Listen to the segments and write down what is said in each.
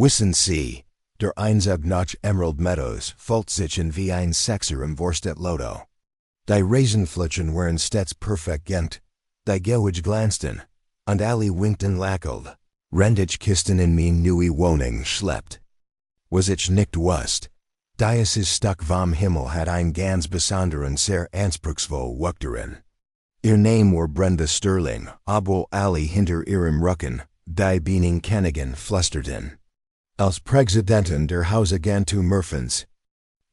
Wissen Sie, der Einsag nach Emerald Meadows folgt sich in wie ein Sechser im Vorstet Lotto. Die Raisenflutschen waren stets perfekt gent, die Gewich glanzten, und alle winkten lacheld, rendig kisten in mijn nieuwe Wohnung schleppt. Was ich nicht wust, dies is stuck vom Himmel hat ein ganz besonderen sehr anspruchsvoll Wuchteren. Ihr Name war Brenda Sterling, obwohl alle hinter ihrem Rücken, die Bening Kennigan flusterten. Als Präsidentin der Hausagentur Murphens.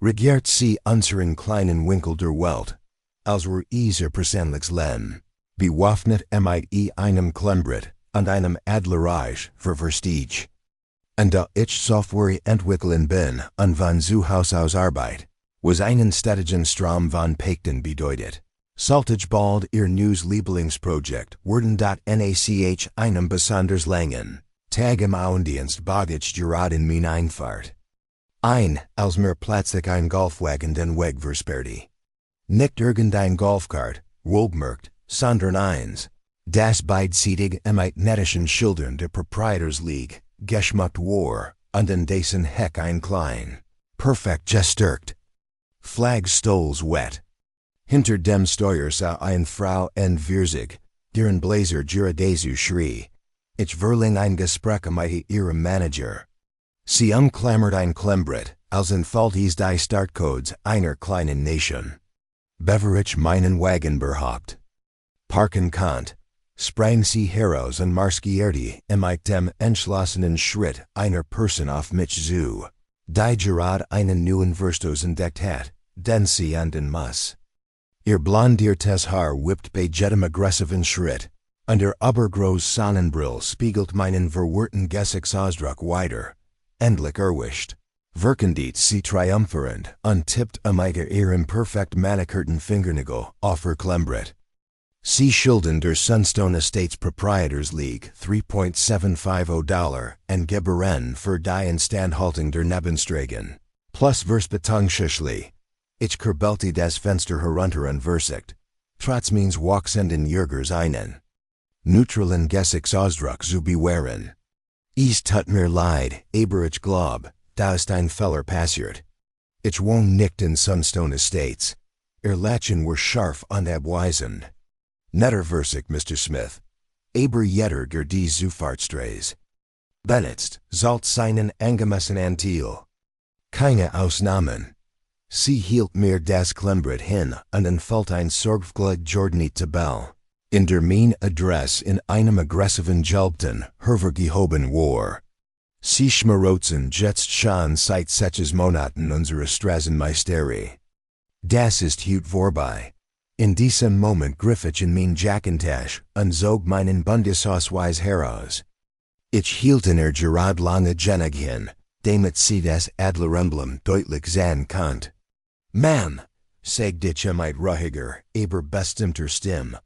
Regiert sie unseren kleinen Winkel der Welt, als wir ihr persönliches Leben, bewaffnet mit einem Klemmbrett und einem Adlerreich für Versteige. Und da ich Software entwickeln bin und von zu Hause aus Arbeit, was einen stetigen Strom von Pakten bedeutet. Saltage bald ihr neues Lieblingsprojekt werden nach einem besonders langen Tag im Auendienst bogich gerad in mein Einfahrt. Als mir plötzlich ein Golfwagen den Weg versperrte. Nicht irgendein Golfkart, wohlgemerkt, sondern eins, das beidseitig mit nettischen Schildern der Proprietors-League geschmückt war, und in dessen Heck ein klein, perfekt gestärkt Flagstoles wet. Hinter dem Steuer sah eine Frau en Vierzig, deren Blazer Giradezu schrie. Ich verling ein Gespräch mit ihrem Manager. Sie umklammert ein Klemmbrett, als entfällt is die Startcodes einer kleinen Nation. Beverich meinen Wagen berhaupt. Parken kant, sprang sie heraus und marschierte mit dem entschlossenen Schritt einer Person auf mich zu, die gerade einen neuen Verstoß entdeckt hat, den sie anden muss. Ihr blondiertes Haar wippt bei jedem aggressiven Schritt, und ihr Obergroß Sonnenbrill spiegelt meinen verwirrten Gesichtsausdruck wider. Endlich erwischt. Verkündet sie triumphierend und tippt mit ihrem perfekt manicurten Fingernagel auf ihr Klemmbrett. Sie schildern der Sunstone Estates Proprietors League $3.750 und Gebühren für die Instandhaltung der Nebensträgen. Plus Verspätungsschüchli. Ich kurbelte das Fenster herunter und versicht. Trotz means wachsenden Jürgers einen neutralen Gesichtsausdruck zu bewahren. Es tut mir leid, aber ich glaub, da ist ein Fehler passiert. Ich wohne nicht in Sunstone Estates. Ihr Lachen war scharf und abweisend. Netter versicht Mr. Smith. Aber jeder ger die Zufahrtsstraße. Benetzt, sollt seinen angemessen Anteil. Keine Ausnahmen. Sie hielt mir das Klemmbrett hin und entfällt ein sorgfältig geordnete Tabelle, in der mein Adress in einem aggressiven Gelbten hervorgehoben war. Sie schmarotzen jetzt schon seit sechs Monaten unsere Straßenmeisterie. Das ist heut vorbei. In diesem Moment griff ich in mein Jackentasche und zog meinen Bundesausweis heraus. Ich hielt in gerade lange genug hin, damit sie das Adleremblem deutlich sehen konnte. Man, sagte ich mit ruhiger, aber bestimmter Stimme,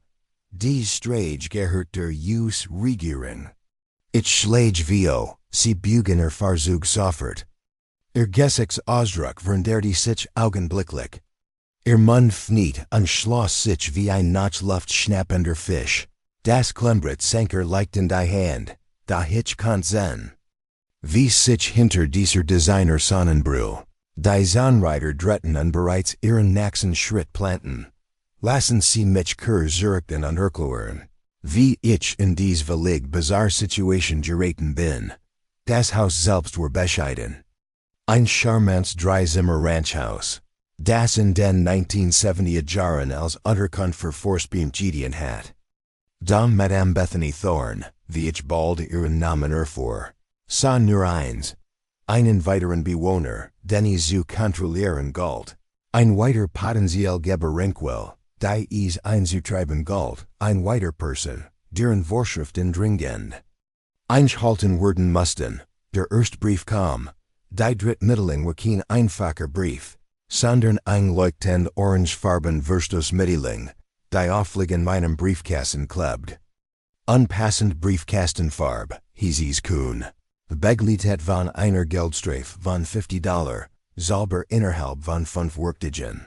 die Strage gehört der US-Regierung. Ich schläge Vio, sie bügen ihr Fahrzeug sofort. Ihr Gesichtsausdruck veränderte sich augenblicklich. Ihr Mund fniet und schloss sich wie ein Notchluft-schnappender Fisch. Das Klemmbrett sank leicht in die Hand, da ich konnte sehen. Wie sich hinter dieser Designer Sonnenbrille. Die Sonnenreiter dretten und bereits ihren nächsten Schritt planten. Lassen Sie mich zurückden und erklären, wie ich in diese völlig bizarre Situation geraten bin. Das Haus selbst war bescheiden. Ein charmantes Dreizimmer-Ranchhaus, das in den 1970er Jahren als Unterkunft für Forstbeam gedient hat. Dom Madame Bethany Thorne, wie ich bald ihren Namen erfuhr, sah nur eins. Einen weiteren Bewohner, den ich zu kontrollieren galt. Ein weiter potenziell Geberinquel, die es einzutreiben galt, ein weiter Person, deren Vorschriften dringend eingehalten werden mussten. Der erste Brief kam. Die Drittmitteilung war kein einfacher Brief, sondern ein leuchtend orangefarben Verstoßmitteilung, die auflieg in meinem Briefkasten klebt. Unpassend Briefkastenfarbe, hieß es kühn. Begleitet von einer Geldstrafe von $50, sauber innerhalb von 5 Worktagen.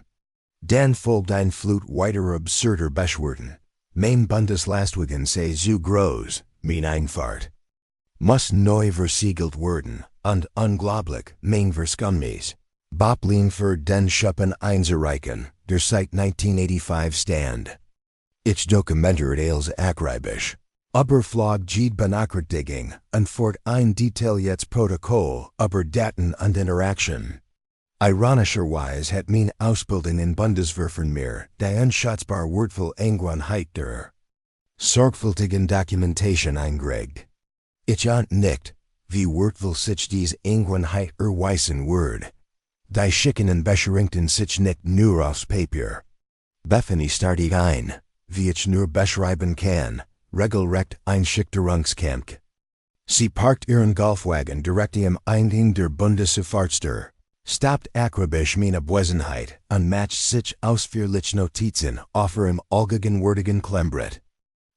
Dann folgt ein Flut weiterer absurder Beschwerden. Mein Bundeslastwagen sei zu groß, mein Einfahrt muss neu versiegelt werden, und unglaublich, mein Verschummies. Boplin für den Schuppen einzureichen, der seit 1985 stand. Ich dokumentiert als akribisch. Überflog jede Benachrichtigung und fort ein detailliertes Protokoll über Daten und Interaktion. Ironischerweise hat mein Ausbildung in Bundeswehr von mir die unschätzbar wertvoll Angewohnheit der sorgfältigen Dokumentation eingerägt. Ich nicht, wie wertvoll sich dies Angewohnheit erweisen wird. Die schickenen beschränkten sich nicht nur aufs Papier. Bethany startig ein, wie ich nur beschreiben kann, regelrecht Einschichterungskampf. Sie parkt ihren Golfwagen direkt im Eingang der Bundesverfahrtstür, stoppt akribisch meine Abwesenheit und matcht sich ausführlich Notizen auf ihrem allgegenwärtigen Klemmbrett.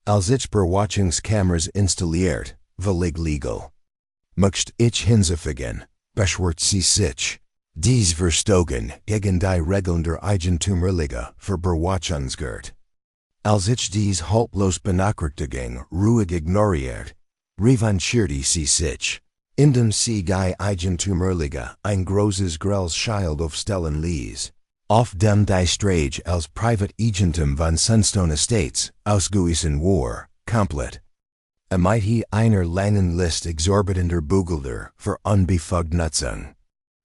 Als ich Bewachungskameras installiert, völlig legal. Möcht ich hinzufügen, beschwert sie sich. Dies verstogen gegen die Regeln der Eigentümerliga für Bewachungsgurt. Als ich dies haltlos Benachrichtigung ruhig ignoriert, revanchierte sie sich, indem sie die Eigentümerliga ein großes grelles Schild aufstellen ließ, auf dem die Strage als Privateigentum von Sunstone Estates ausgewiesen war, komplett. Might he einer langen List exorbitanter Buchgelder für unbefugte Nutzung.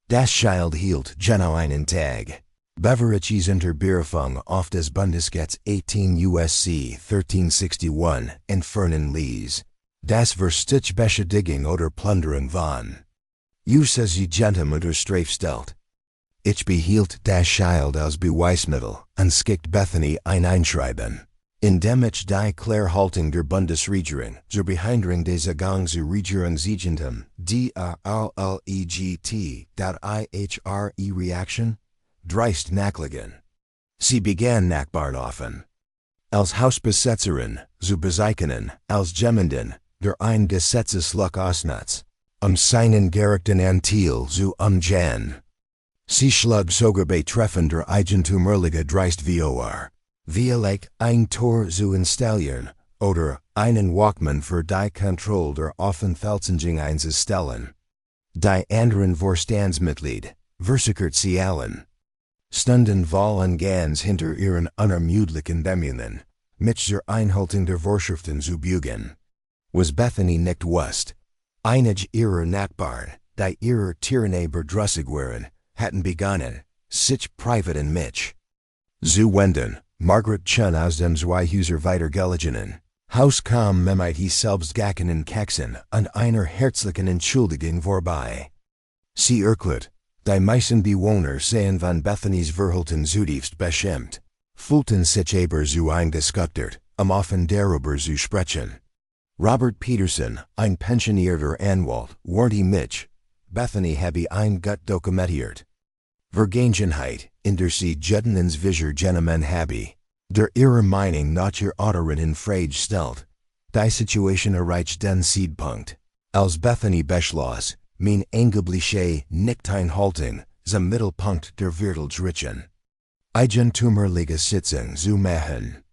Das Schild hielt genau einen Tag. Beverages Unterberufung auf des Bundesgesetz 18 USC 1361 entfernen ließ. Das Verstich Beschädigung oder Plünderung von Usagegentem oder Strafstellt. Ich behielt das Schild als Beweismittel und schickte Bethany ein Einschreiben, indem ich die Klärhaltung der Bundesregierung zur Behinderung des Ergangs zu Regierungsagentum DALEGT.IHRE Reaction dreist nachlegen. Sie begann nachbarn als Hausbesetzerin zu bezeichnen, als jemandem, der ein Gesetzeslücke ausnutzt, seinen gerechten Anteil zu umgehen. Sie schlug sogar betreffend der Eigentümerliga dreist vor, vielleicht ein Tor zu installieren oder einen Walkman für die Kontrolle der Aufenthaltsgenehmigung einzustellen. Die anderen Vorstandsmitglied, versichert sie allen, stunden voll und ganz hinter ihren unermüdlichen Bemühungen, mit der Einhaltung der Vorschriften zu bügen. Was Bethany nicht wusste, einige ihrer Nachbarn, die ihrer Tyrannie bedrüssig waren, hatten begonnen, sich privat in mich zu wenden. Margaret Chun aus dem Zweihäuser weitergelegenen Haus kam mit he selbst gackenen Kaxen und einer herzlichen Entschuldigung vorbei. Sie erklärt, die meisten Bewohner seien von Bethanys Verhalten zutiefst beschämt, fühlten sich aber zu eingeschüchtert, offen darüber zu sprechen. Robert Peterson, ein pensionierter Anwalt, warnte mich, Bethany habe ein gut dokumentiert Vergangenheit, in der sie Juden ins Visier genommen habe, der ihrer Meinung nach ihr Autorin in Frage stellt. Die Situation erreicht den Zeitpunkt, als Bethany beschloss, mein angebliche Nichteinhaltung zum Mittelpunkt der Wirtschaftsrichten Eigentümerliga Sitzung zu machen.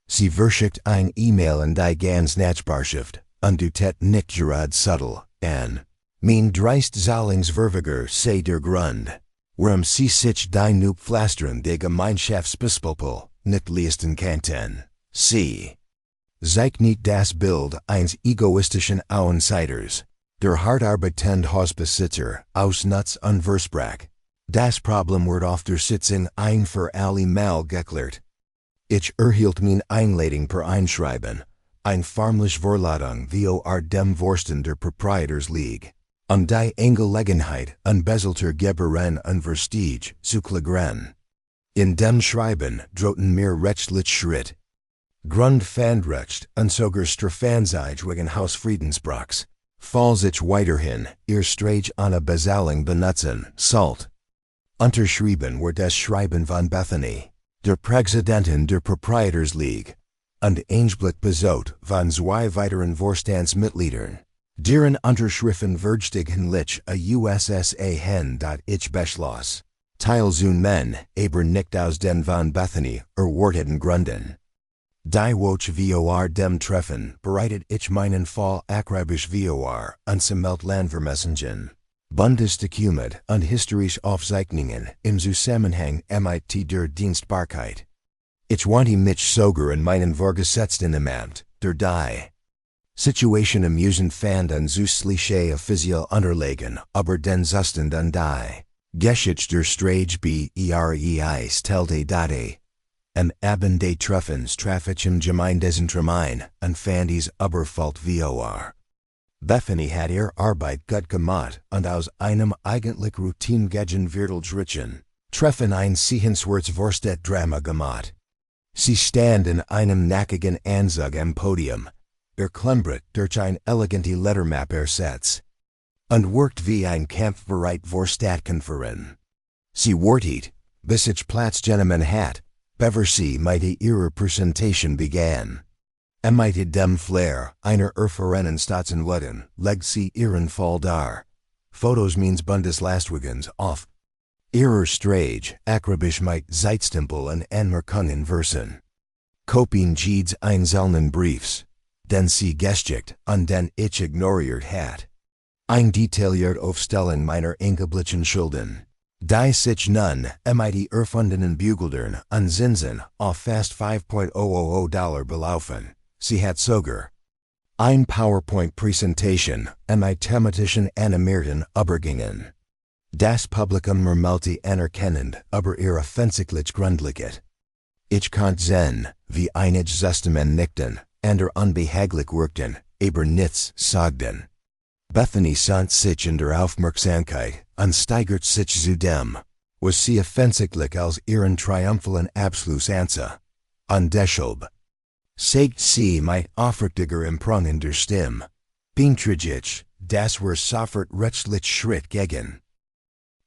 Sie verschickt ein E-Mail an die ganz Nachbarschaft, und dutet nicht gerade subtil, an mein dreist Zahlungsverweigerer sei der Grund, warum sie sich die Nupflastern der Gemeinschaftsbespöppel nicht leisten könnten. Sie zeichnet das Bild eines egoistischen Außenseiters, der hart arbeitende Hausbesitzer ausnutzt und versprach. Das Problem wird auf der Sitzung ein für alle Mal geklärt. Ich erhielt mein Einladung per Einschreiben, ein formliche Vorladung vor dem Vorstand der Proprietors League, und die Angelegenheit unbezelter Gebühren und Verstege zu klären. In dem Schreiben drohten mir rechtlich Schritt. Grundpfandrecht und sogar Strafanzeige wegen Hausfriedensbruchs, falls ich weiterhin ihr Strage eine Bezahlung benutzen sollt. Unterschrieben wird das Schreiben von Bethany, der Präsidentin der Proprietors League, und eingeblick besot von zwei weiteren Vorstandsmitgliedern, deren Unterschriften vergestigen a USSA hen. Ich beschloss, Teil zu men, aber nicht aus den von Bethany erwarteten Gründen. Die Woche vor dem Treffen bereitet ich meinen Fall akribisch vor und zum Landvermessungen. Bundesdokument und historische Aufzeichnungen im Zusammenhang mit der Dienstbarkeit. Ich wann mich sogar in meinen Vorgesetzten im Amt, der die Situation amusend fand und süßliche offiziell unterlegen, aber den Zustand und die Geschichte der Strage stellte date. Abend des Treffens traffichem Gemeindezentramein und fandis Überfalt vor. Bethany hat Arbeit gut gemacht und aus einem eigentlich routinegegen Viertelschrittchen Treffen ein sehenswertes Drama gemacht. Sie stand in einem nackigen Anzug am Podium, klembert durch ein elegante Lettermap ersetzt, und worked wie ein kampfbereit Vorstadtkämpferin. Sie wartet, bis ich Platz genommen hat, bevor sie mit ihrer Präsentation begann. Mit dem Flair einer erfahrenen Staatsanwältin legt sie ihren Fall dar. Fotos meines Bundeslastwagens auf ihrer Strage akribisch mit Zeitstempel und Anmerkungen versen. Kopien jedes einzelnen Briefs, den sie gestickt und den ich ignoriert hat. Ein detailliert Aufstellen meiner angeblichen Schulden, die sich nun mit erfundenen Bugeldern und Zinsen auf fast $5,000 belaufen. Sie hat sogar ein PowerPoint-Präsentation mit thematischen animierten Übergängen. Das Publikum murmelte anerkennend über ihre offensichtlich Grundlichkeit. Ich konnte sehen, wie einige Zusammen nickten, andere unbehaglich wirkten, aber nichts sagten. Bethany sant sich in der Aufmerksamkeit und steigert sich zudem, was sie offensichtlich als ihren triumphalen Abschluss ansah. Und deshalb sagt sie mit aufrichtiger Empfang in der Stimme, beantrage, dass wir sofort rechtlich Schritt gegen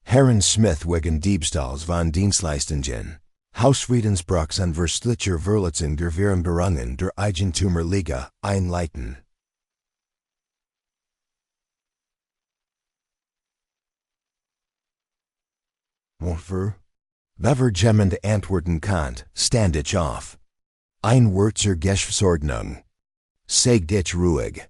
Herrn Smith wegen Diebstahls von Dienstleistungen, Hausfriedensbruchs und verstlicher Verletzung der Vereinbarungen der Eigentümerliga einleiten. Bevor jemand antworten kann, stand ich auf. Ein Wort zur Geschäftsordnung. Sagt ich ruhig.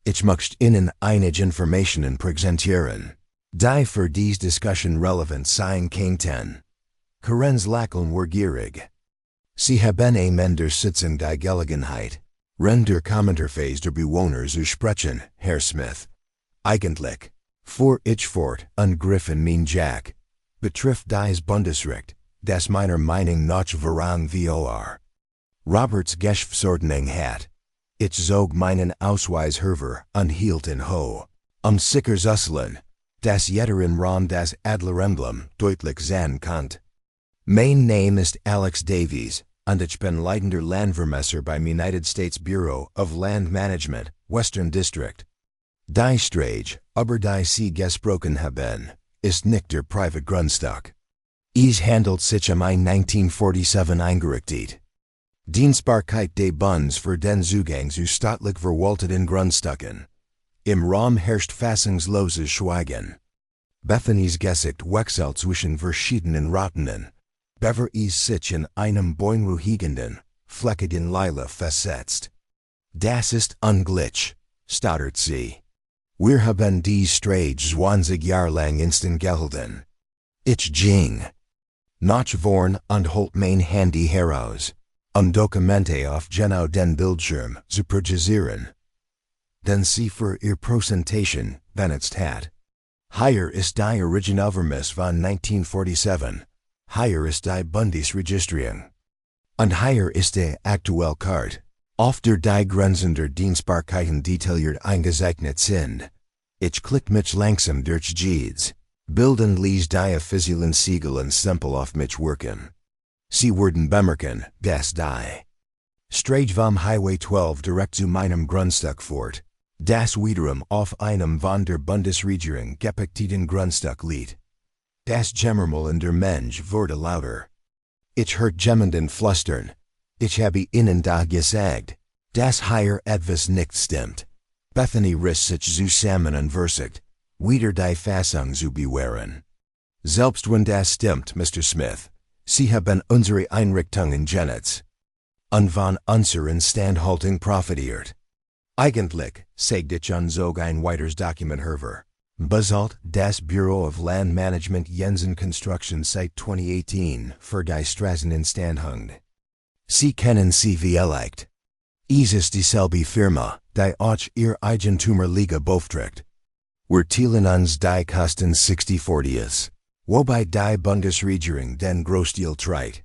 Ich möchte Ihnen einige Informationen präsentieren, die für diese Diskussion relevant sein könnten. Karen's Lackeln were gierig. Sie haben in der Sitzung die Gelegenheit, der Kommentarphase der Bewohner zu sprechen, Herr Smith. Eigentlich, vor ich fort und griff in mein Jack, betrifft dies Bundesrecht, das meiner Meinung nach voran vor. Roberts Geschäftsordnung hat. Ich zog meinen Ausweis hervor und hielt ihn hoch, sicher zu stellen, dass jeder in Raum das Adleremblem deutlich sehen konnte. Mein Name ist Alex Davies, und ich bin leitender Landvermesser beim United States Bureau of Land Management, Western District. Die Strage, über die Sie gesprochen haben, ist nicht der Privatgrundstück. Es handelt sich ein 1947 eingerichtet Dienstbarkeit des Bundes für den Zugang zu staatlich verwalteten Grundstücken. Im Raum herrscht fassungsloses Schweigen. Bethany's Gesicht wechselt zwischen verschiedenen Ratenen, bevor es sich in einem beunruhigenden, fleckigen Lila festsetzt. Das ist unglücklich, stottert sie. Wir haben die Strage 20 Jahre lang instant gehalten. Ich ging nach vorn und holt mein Handy heraus, Dokumente auf genau den Bildschirm zu projizieren. Den sie für ihr Präsentation benutzt hat. Hier ist die Originalvermiss von 1947. Hier ist die Bundesregistrierung. Und hier ist die aktuelle Karte, auf der die Grenzen der Dienstbarkeiten detailliert eingezeichnet sind. Ich klick mich langsam durch jedes Bild und lese die offiziellen Siegel und Stempel auf mich wirken. Sie werden bemerken, dass die Strage vom Highway 12 direkt zu meinem Grundstück fort, das wiederum auf einem von der Bundesregierung gepachteten Grundstück liegt. Das Gemurmel in der Mensch wurde lauter. Ich hört jemanden flüstern. Ich habe Ihnen da gesagt, dass hier etwas nicht stimmt. Bethany riss sich zusammen und versagt, wieder die Fassung zu bewahren. Selbst wenn das stimmt, Mr. Smith, Sie haben unsere Einrichtungen genutzt und von unserer Instandhaltung profitiert. Eigentlich, sagt ich und zog ein weiteres Dokument hervor. Basalt, das Bureau of Land Management Jensen Construction Site 2018 für die Straßen Instandhung. Sie kennen sie vielleicht. Es ist dieselbe Firma, die auch ihr Eigentümerliga beauftragt. Wir teilen uns die Kosten 60-40, wobei die Bundesregierung den Großteil trägt.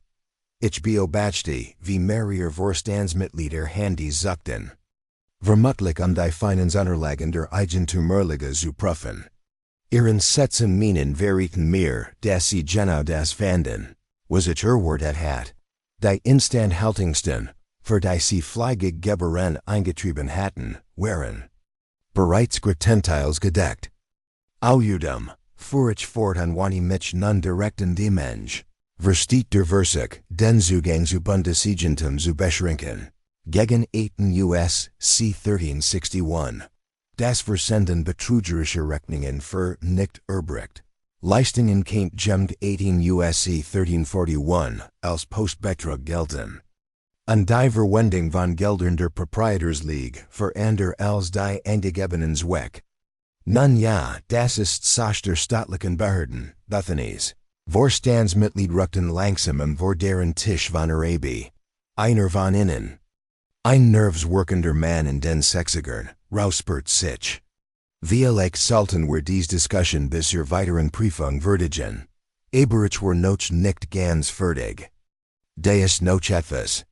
Ich beobachte, wie mehrere Vorstandsmitglieder Handys suchten. Vermutlich die Finanzunterlagen der Eigentümerliga zu prüfen. Ihren Sätzen meinen verrieten mir, dass sie genau das fanden, was ich erwartet hat. Die Instandhaltungsten, für die sie fleigig Gebühren eingetrieben hatten, waren bereits größtenteils gedeckt. Außerdem fuhr ich fortan mich nun direkt in die Mensch. Versteht der Versuch, den Zugang zu Bundeseigentum zu beschränken. Gegen 8 U.S.C. 1361. Das Versenden betrügerischer Rechnungen für nicht erbracht. Leistungen kennt gemt 18 U.S.C. 1341 als Postbetrag gelten. An die Verwendung von Geldern der Proprietorsleague für andere als die eingegebenen Zweck. Nun ja, das ist Sache der staatlichen Behörden, Bethanies. Vorstandsmitglied rückten langsam vor deren Tisch von Arabi. Einer von ihnen. Ein nervswerkender Mann in den Sechzigern, rouspert sich. Vielleicht sollten wir diese Diskussion bis zur weiteren Prüfung würdigen. Aber ich war noch nicht ganz fertig. Da ist noch etwas.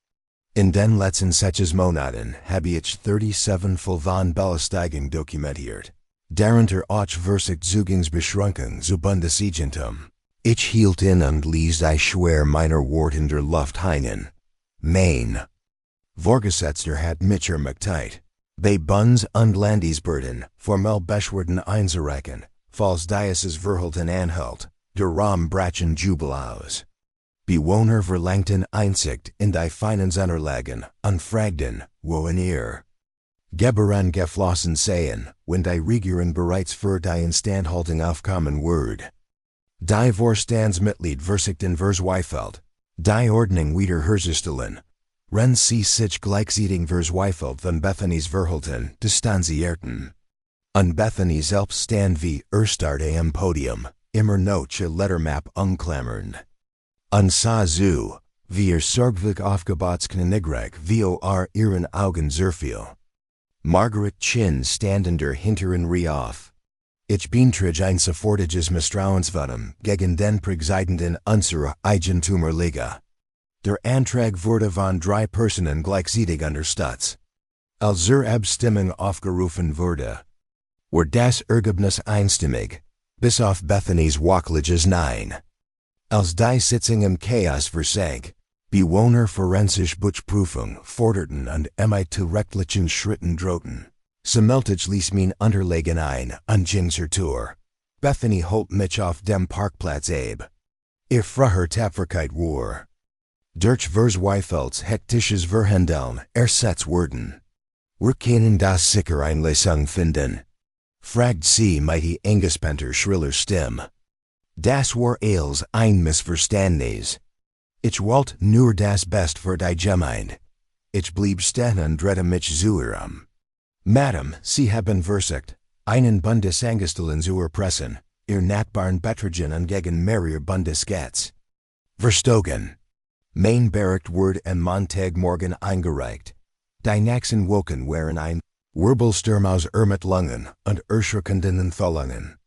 In den letzten 6 Monaten habe ich 37 Fälle von Belästigung dokumentiert. Darunter auch Versuchszugangsbeschränkung zu Bundeseigentum. Ich hielt in und ließ die Schwer meiner Wort in der Luft hängen. Mein Vorgesetzter hat mich ermutigt, bei Bundes- und Landesbehörden formell Beschwerden einzureichen, falls dieses Verhalten anhält, der Raum brachen Jubiläus. Bewohner verlangten Einsicht in die Finanzunterlagen und fragten, wohin ihr Gebühren geflossen seien, wenn die Regierung bereits für die Instandhaltung aufkommen würde. Die Vorstandsmitglied versuchten verzweifelt, die Ordnung wiederherzustellen. Wenn sie sich gleichzeitig verzweifelt von Bethanies Verhalten distanzierten. Und Bethany selbst stand wie Erstarte am Podium, immer noch ein Lettermap umklammern. Und sah so, wie sorglich aufgebautsknigrig vor ihren Augen sehr viel. Margaret Chin standen der hinteren Reihe auf. Ich beantrage ein sofortiges Misstrauensvotum gegen den Präsidenten unserer Eigentümerliga. Der Antrag wurde von 3 Personen gleichzeitig unterstützt. Als Abstimmung aufgerufen wurde, war das Ergebnis einstimmig, bis auf Bethanies wackeliges Nein. Als die Sitzung im Chaos versank, Bewohner forensische Prüfung forderten und mit rechtlichen Schritten drohten. Sammeltich ließ mein Unterlegen ein und ging zur Tür. Bethany holt mich auf dem Parkplatz ab. Ihr froher Tapferkeit war durch Verzweifelts hektisches Verhandeln ersetzt worden. Wir können das sicher Einlösung finden, fragt sie mit die angespannter schriller Stimme. Das war als ein Missverständnis. Ich wollte nur das Best für die Gemeinde. Ich blieb stehen und drehte mich zu ihr. Madame, Sie haben versucht, einen Bundesangestellten zu erpressen, ihr Nachbarn betragen und gegen mehrere Bundesgats. Verstogen. Mein Bericht wurde am Montagmorgen eingereicht. Die nächsten Wochen waren ein Wirbelsturm aus Ermittlungen und erschreckenden Enthüllungen.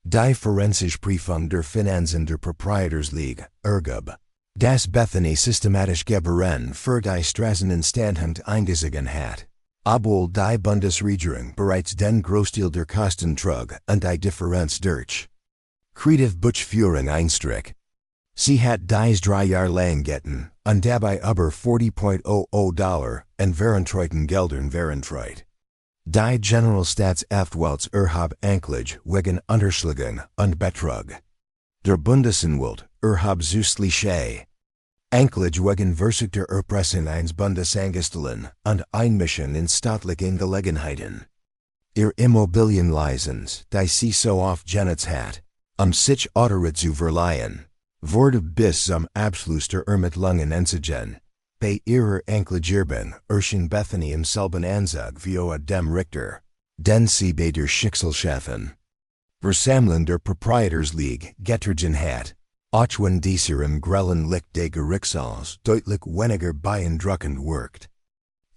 Die forensische Prüfung der Finanzen der Proprietorsleague ergab, dass Bethany systematisch Gebühren für die Straßeninstandhaltung eingezogen hat, obwohl die Bundesregierung bereits den Großteil der Kosten trug und die Differenz durch Kreative Buchführung einstrich. Sie hat dies 3 Jahre lang getan und dabei über $40.00 in verantworteten Geldern verantwortet. Die Generalstaatsanwalts erhob Anklage wegen Unterschlagung und Betrug. Der Bundesanwalt erhob zusätzliche Anklage wegen versuchter Erpressung eines Bundesangestellten und Einmischung in staatliche Angelegenheiten. Ihr Immobilienlizenz, die sie so oft genutzt hat, sich Autorit zu verleihen, wurde bis zum Abschluss der Ermittlungen entschieden. Bei ihrer Anklagierung erschien Bethany im selben Anzug wie dem Richter, den sie bei der Schicksalschaffen Versammeln der Proprietors-League, Gettergen hat. Ochwen dieser im grellen Licht des Gerichtssaals deutlich weniger beeindruckend wirkt.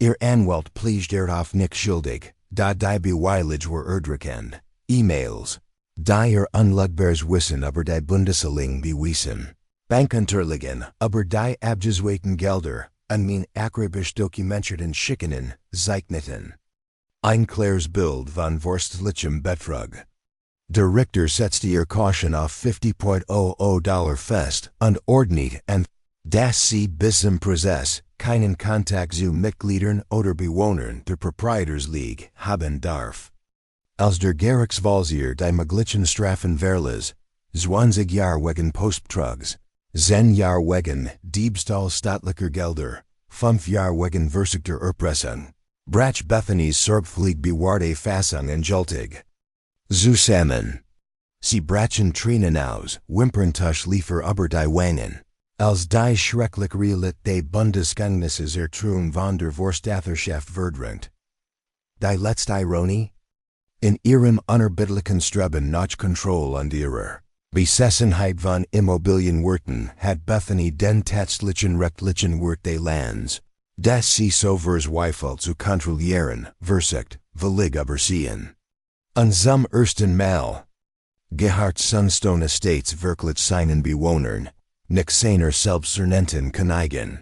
Ihr Anwalt pleegt auf nicht schuldig, da die Beweilige war erdrückend. E-Mails. Die ihr unlugbares Wissen über die Bundesaling bewiesen. Bankunterliegen, über die abgeschwächten Gelder, an mein akribisch dokumentierten Schickenen, Zeichneten. Ein klares Bild von forstlichem Betrug. Der Richter setzte ihr Caution auf $50.00 fest und ordnet an, dass sie bis zum Prozess keinen Kontakt zu Mitgliedern oder Bewohnern der Proprietors-League haben darf. Als der Gerichtsvollzieher die möglichen Strafen verlas, 20 Jahre wegen Postbetrugs, 10 Jahre wegen Diebstahl staatlicher Gelder, 5 Jahre wegen versuchter Erpressung, brach Bethany's sorgfältig bewahrte Fassung endgültig. Zusammen. Sie brachen Tränen aus, Wimperntusch liefer über die Wangen, als die schrecklich Realität des Bundesgefängnisses Truhen von der Vorstatterschaft verdrängt. Die letzte Ironie? In ihrem unerbittlichen Streben nach Kontrolle und ihrer Besessenheit von Immobilienwerten hat Bethany den tatsächlichen rechtlichen Wert des Landes, das sie so verzweifelt zu kontrollieren, versucht, völlig übersehen. Und zum ersten Mal gehört Sunstone Estates wirklich seinen Bewohnern, nicht seiner selbsternannten Königin.